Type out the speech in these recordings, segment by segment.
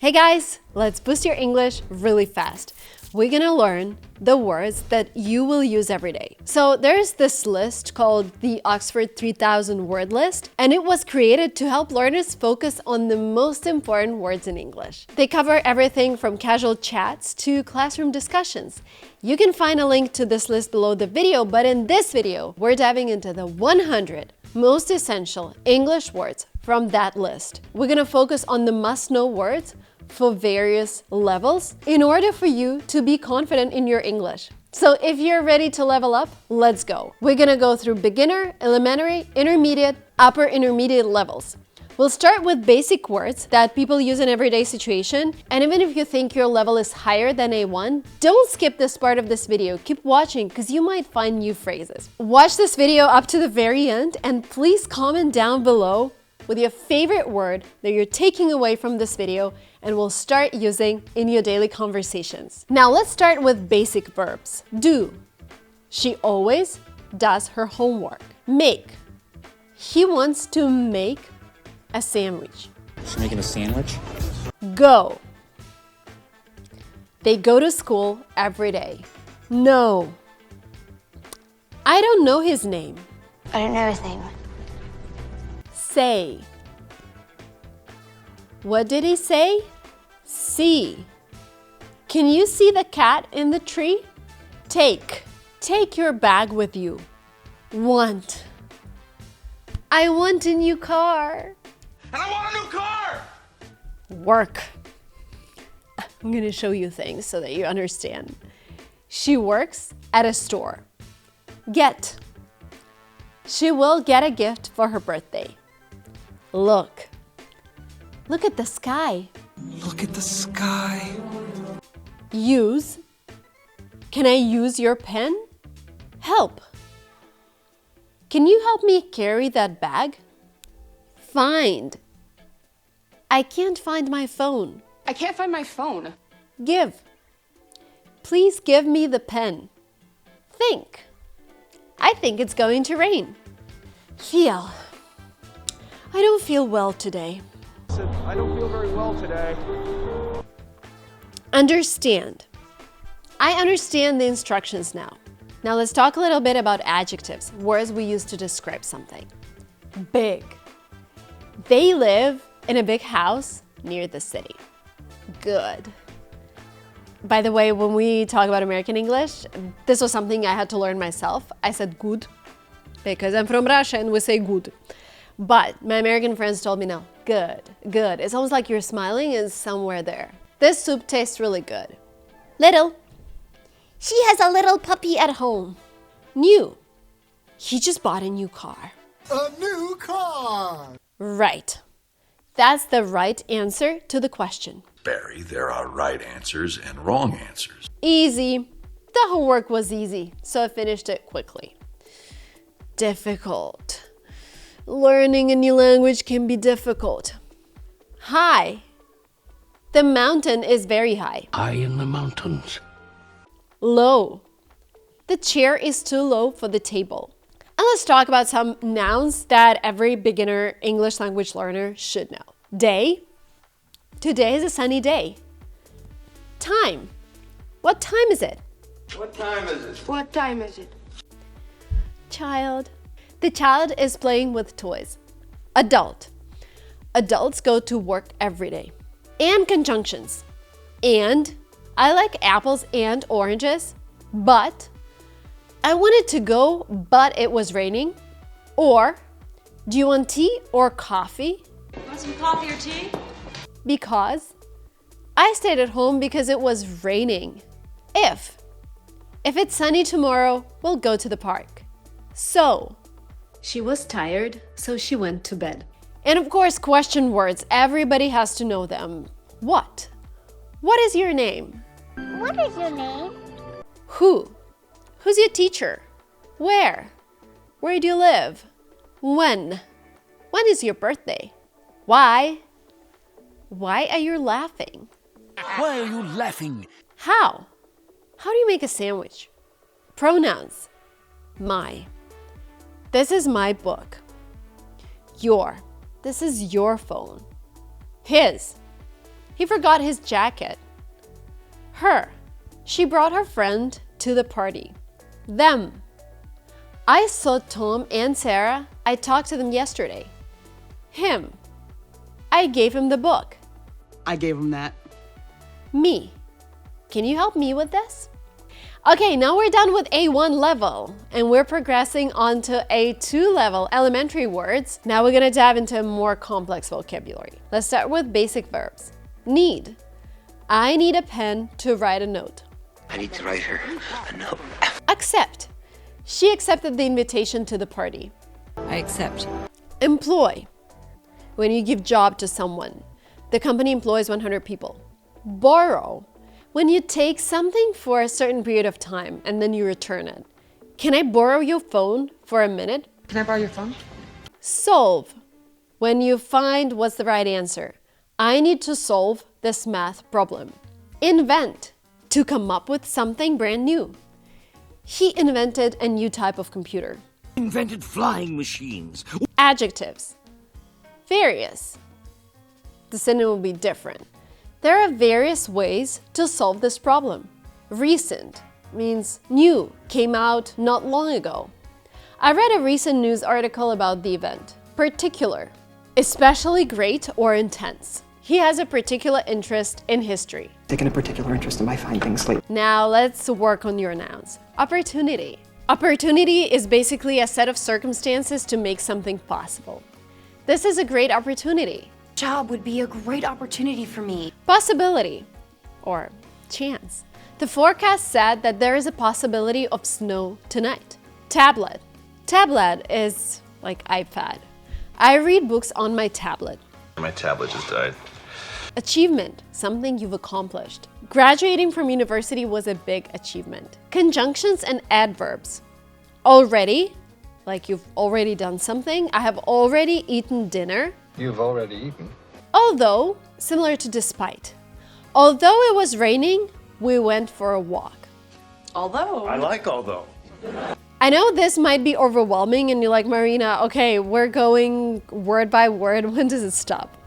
Hey guys, let's boost your English really fast. We're gonna learn the words that you will use every day. So there's this list called the Oxford 3000 word list, and it was created to help learners focus on the most important words in English. They cover everything from casual chats to classroom discussions. You can find a link to this list below the video, but in this video, we're diving into the 100 most essential English words from that list. We're gonna focus on the must-know words for various levels in order for you to be confident in your English. So if you're ready to level up, let's go. We're gonna go through beginner, elementary, intermediate, upper intermediate levels. We'll start with basic words that people use in everyday situation. And even if you think your level is higher than A1, don't skip this part of this video. Keep watching because you might find new phrases. Watch this video up to the very end and please comment down below with your favorite word that you're taking away from this video and will start using in your daily conversations. Now let's start with basic verbs. Do. She always does her homework. Make. He wants to make a sandwich. She's making a sandwich? Go. They go to school every day. Know. I don't know his name. I don't know his name. Say. What did he say? See. Can you see the cat in the tree? Take. Take your bag with you. Want. I want a new car. And I want a new car! Work. I'm gonna show you things so that you understand. She works at a store. Get. She will get a gift for her birthday. Look. Look at the sky. Look at the sky. Use. Can I use your pen? Help. Can you help me carry that bag? Find. I can't find my phone. I can't find my phone. Give. Please give me the pen. Think. I think it's going to rain. Feel. I don't feel well today. I don't feel very well today. Understand. I understand the instructions now. Now let's talk a little bit about adjectives, words we use to describe something. Big. They live in a big house near the city. Good. By the way, when we talk about American English, this was something I had to learn myself. I said good because I'm from Russia and we say good. But my American friends told me no, good, good. It's almost like you're smiling is somewhere there. This soup tastes really good. Little. She has a little puppy at home. New. He just bought a new car. A new car! Right. That's the right answer to the question. Barry, there are right answers and wrong answers. Easy. The homework was easy, so I finished it quickly. Difficult. Learning a new language can be difficult. High. The mountain is very high. High in the mountains. Low. The chair is too low for the table. And let's talk about some nouns that every beginner English language learner should know. Day. Today is a sunny day. Time. What time is it? What time is it? What time is it? Child. The child is playing with toys. Adult. Adults go to work every day. And conjunctions. And I like apples and oranges, but I wanted to go, but it was raining. Or do you want tea or coffee? Want some coffee or tea? Because I stayed at home because it was raining. If it's sunny tomorrow, we'll go to the park. So she was tired, so she went to bed. And of course, question words. Everybody has to know them. What? What is your name? What is your name? Who? Who's your teacher? Where? Where do you live? When? When is your birthday? Why? Why are you laughing? Why are you laughing? How? How do you make a sandwich? Pronouns. My. This is my book. Your. This is your phone. His. He forgot his jacket. Her. She brought her friend to the party. Them. I saw Tom and Sarah. I talked to them yesterday. Him. I gave him the book. I gave him that. Me. Can you help me with this? Okay, now we're done with A1 level and we're progressing on to A2 level, elementary words. Now we're gonna dive into a more complex vocabulary. Let's start with basic verbs. Need. I need a pen to write a note. I need to write her a note. Accept. She accepted the invitation to the party. I accept. Employ. When you give job to someone. The company employs 100 people. Borrow. When you take something for a certain period of time and then you return it. Can I borrow your phone for a minute? Can I borrow your phone? Solve. When you find what's the right answer. I need to solve this math problem. Invent. To come up with something brand new. He invented a new type of computer. Invented flying machines. Adjectives. Various. The synonym will be different. There are various ways to solve this problem. Recent means new, came out not long ago. I read a recent news article about the event. Particular, especially great or intense. He has a particular interest in history. Taken a particular interest in my findings lately. Now let's work on your nouns. Opportunity. Opportunity is basically a set of circumstances to make something possible. This is a great opportunity. Job would be a great opportunity for me. Possibility or chance. The forecast said that there is a possibility of snow tonight. Tablet. Tablet is like iPad. I read books on my tablet. My tablet just died. Achievement, something you've accomplished. Graduating from university was a big achievement. Conjunctions and adverbs. Already, like you've already done something. I have already eaten dinner. You've already eaten. Although, similar to despite. Although it was raining, we went for a walk. Although. I like although. I know this might be overwhelming and you're like, Marina, okay, we're going word by word. When does it stop?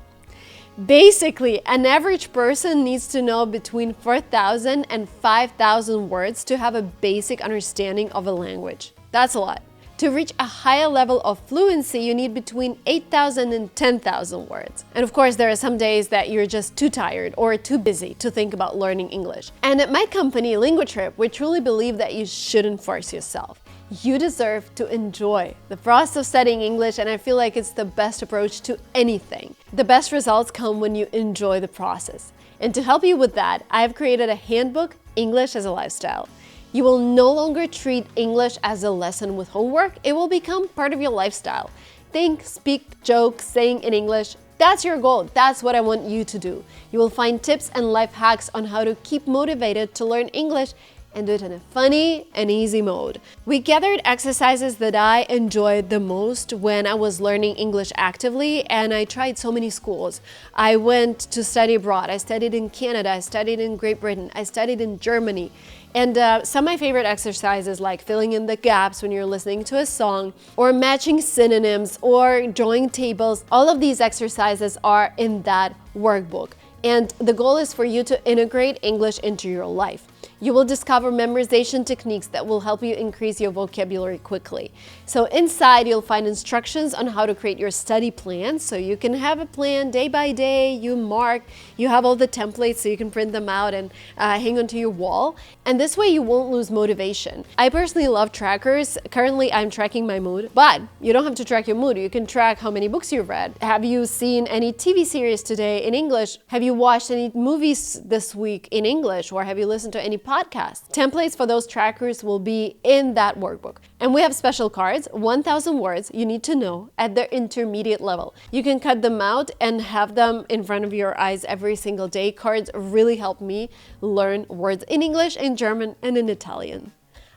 Basically, an average person needs to know between 4,000 and 5,000 words to have a basic understanding of a language. That's a lot. To reach a higher level of fluency, you need between 8,000 and 10,000 words. And of course, there are some days that you're just too tired or too busy to think about learning English. And at my company, LinguaTrip, we truly believe that you shouldn't force yourself. You deserve to enjoy the process of studying English, and I feel like it's the best approach to anything. The best results come when you enjoy the process. And to help you with that, I have created a handbook, English as a Lifestyle. You will no longer treat English as a lesson with homework. It will become part of your lifestyle. Think, speak, joke, saying in English. That's your goal. That's what I want you to do. You will find tips and life hacks on how to keep motivated to learn English and do it in a funny and easy mode. We gathered exercises that I enjoyed the most when I was learning English actively, and I tried so many schools. I went to study abroad. I studied in Canada. I studied in Great Britain. I studied in Germany. And some of my favorite exercises, like filling in the gaps when you're listening to a song, or matching synonyms, or drawing tables, all of these exercises are in that workbook. And the goal is for you to integrate English into your life. You will discover memorization techniques that will help you increase your vocabulary quickly. So inside, you'll find instructions on how to create your study plan, so you can have a plan day by day, you mark, you have all the templates so you can print them out and hang onto your wall. And this way you won't lose motivation. I personally love trackers. Currently, I'm tracking my mood, but you don't have to track your mood. You can track how many books you've read. Have you seen any TV series today in English? Have you watched any movies this week in English? Or have you listened to any podcasts? Templates for those trackers will be in that workbook. And we have special cards, 1,000 words you need to know at the intermediate level. You can cut them out and have them in front of your eyes every single day. Cards really help me learn words in English, in German, and in Italian.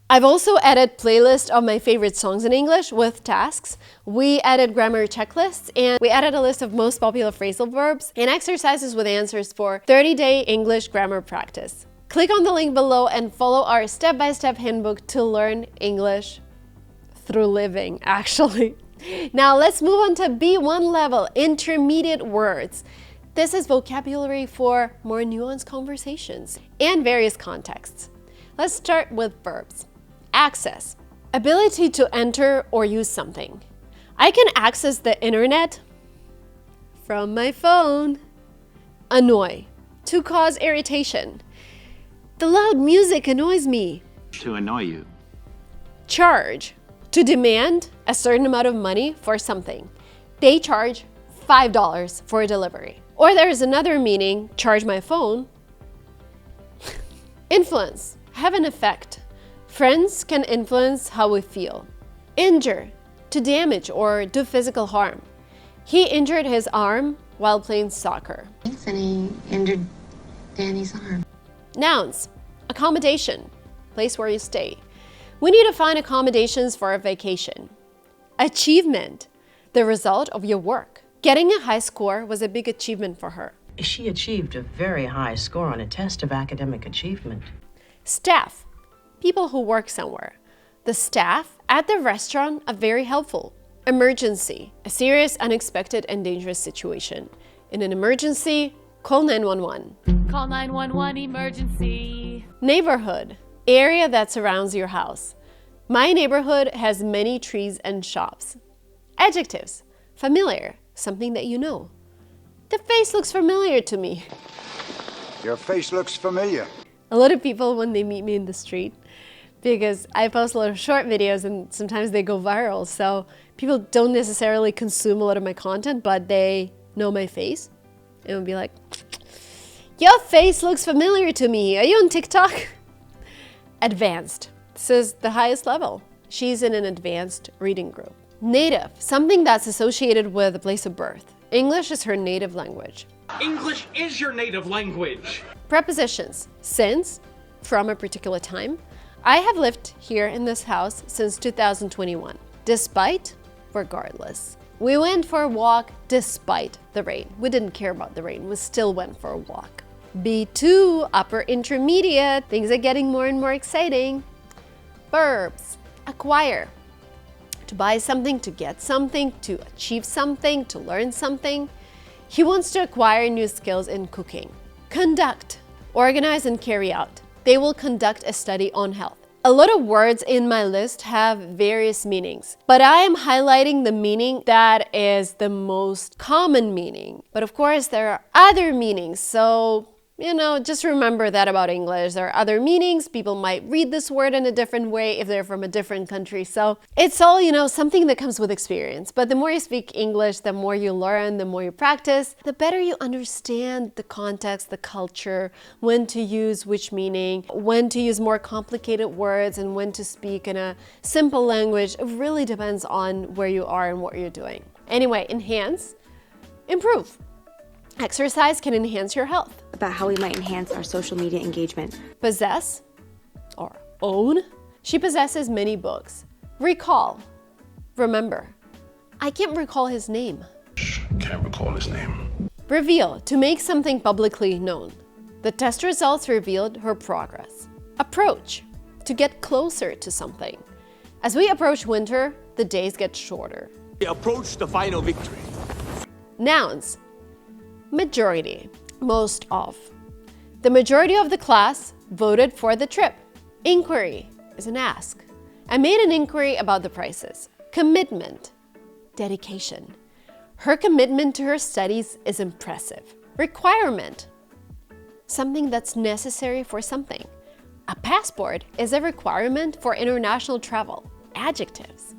I've also added playlists of my favorite songs in English with tasks. We added grammar checklists, and we added a list of most popular phrasal verbs and exercises with answers for 30-day English grammar practice. Click on the link below and follow our step-by-step handbook to learn English through living, actually. Now let's move on to B1 level, intermediate words. This is vocabulary for more nuanced conversations and various contexts. Let's start with verbs. Access. Ability to enter or use something. I can access the internet from my phone. Annoy. To cause irritation. The loud music annoys me. To annoy you. Charge. To demand a certain amount of money for something. They charge $5 for a delivery. Or there's another meaning, charge my phone. Influence. Have an effect. Friends can influence how we feel. Injure. To damage or do physical harm. He injured his arm while playing soccer. Anthony injured Danny's arm. Nouns. Accommodation. Place where you stay. We need to find accommodations for a vacation. Achievement. The result of your work. Getting a high score was a big achievement for her. She achieved a very high score on a test of academic achievement. Staff. People who work somewhere. The staff at the restaurant are very helpful. Emergency. A serious, unexpected, and dangerous situation. In an emergency, call 911. Call 911 emergency. Neighborhood. Area that surrounds your house. My neighborhood has many trees and shops. Adjectives. Familiar. Something that you know. The face looks familiar to me. Your face looks familiar. A lot of people, when they meet me in the street, because I post a lot of short videos and sometimes they go viral, so people don't necessarily consume a lot of my content, but they know my face and will be like, your face looks familiar to me. Are you on TikTok? Advanced. This is the highest level. She's in an advanced reading group. Native. Something that's associated with a place of birth. English is her native language. English is your native language. Prepositions. Since, from a particular time. I have lived here in this house since 2021. Despite, regardless. We went for a walk despite the rain. We didn't care about the rain. We still went for a walk. B2, upper intermediate. Things are getting more and more exciting. Verbs. Acquire. To buy something, to get something, to achieve something, to learn something. He wants to acquire new skills in cooking. Conduct. Organize and carry out. They will conduct a study on health. A lot of words in my list have various meanings, but I am highlighting the meaning that is the most common meaning. But of course, there are other meanings, so just remember that about English. There are other meanings. People might read this word in a different way if they're from a different country. So it's all, something that comes with experience. But the more you speak English, the more you learn, the more you practice, the better you understand the context, the culture, when to use which meaning, when to use more complicated words, and when to speak in a simple language. It really depends on where you are and what you're doing. Anyway, enhance, improve. Exercise can enhance your health. About how we might enhance our social media engagement. Possess or own. She possesses many books. Recall. Remember. I can't recall his name. Can't recall his name. Reveal. To make something publicly known. The test results revealed her progress. Approach. To get closer to something. As we approach winter, the days get shorter. We approach the final victory. Nouns. Majority. Most of. The majority of the class voted for the trip. Inquiry is an ask. I made an inquiry about the prices. Commitment. Dedication. Her commitment to her studies is impressive. Requirement. Something that's necessary for something. A passport is a requirement for international travel. Adjectives.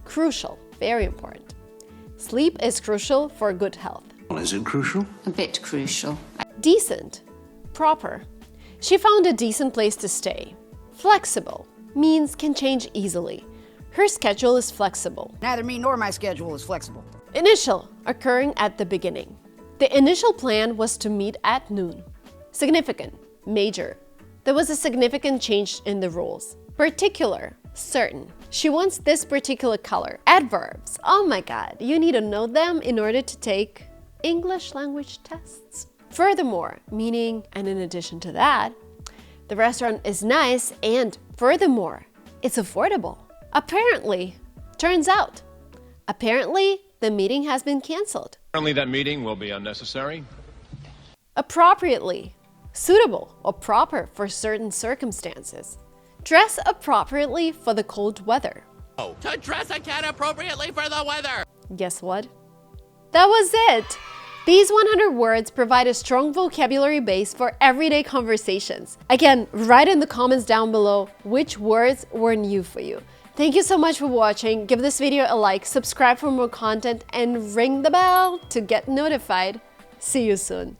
Crucial. Very important. Sleep is crucial for good health. Is it crucial? A bit crucial. Decent. Proper. She found a decent place to stay. Flexible means can change easily. Her schedule is flexible. Neither me nor my schedule is flexible. Initial, occurring at the beginning. The initial plan was to meet at noon. Significant, major. There was a significant change in the rules. Particular, certain. She wants this particular color. Adverbs, oh my god, you need to know them in order to take English language tests. Furthermore, meaning, and in addition to that, the restaurant is nice, and furthermore, it's affordable. Apparently, turns out. Apparently, the meeting has been canceled. Apparently that meeting will be unnecessary. appropriately, suitable or proper for certain circumstances. Dress appropriately for the cold weather. To dress a cat appropriately for the weather. Guess what? That was it! These 100 words provide a strong vocabulary base for everyday conversations. Again, write in the comments down below which words were new for you. Thank you so much for watching. Give this video a like, subscribe for more content, and ring the bell to get notified. See you soon.